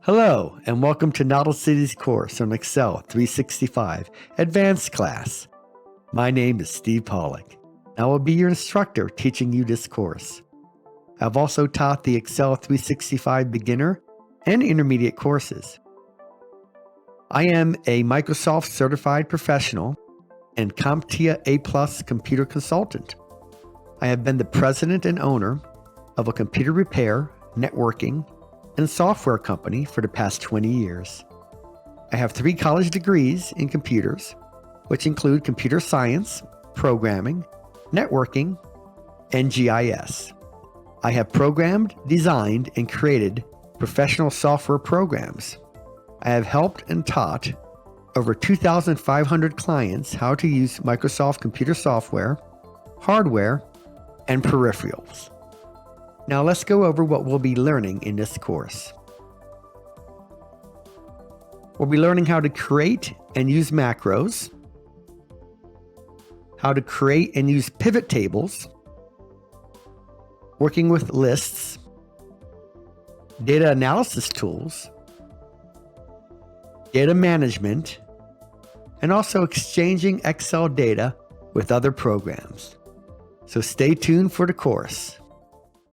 Hello, and welcome to KnowledgeCity's course on Excel 365 Advanced class. My name is Steve Pollock. I will be your instructor teaching you this course. I've also taught the Excel 365 beginner and intermediate courses. I am a Microsoft certified professional and CompTIA A+ computer consultant. I have been the president and owner of a computer repair, networking, and software company for the past 20 years. I have 3 college degrees in computers, which include computer science, programming, networking, and GIS. I have programmed, designed, and created professional software programs. I have helped and taught over 2,500 clients how to use Microsoft computer software, hardware, and peripherals. Now let's go over what we'll be learning in this course. We'll be learning how to create and use macros, how to create and use pivot tables, working with lists, data analysis tools, data management, and also exchanging Excel data with other programs. So stay tuned for the course.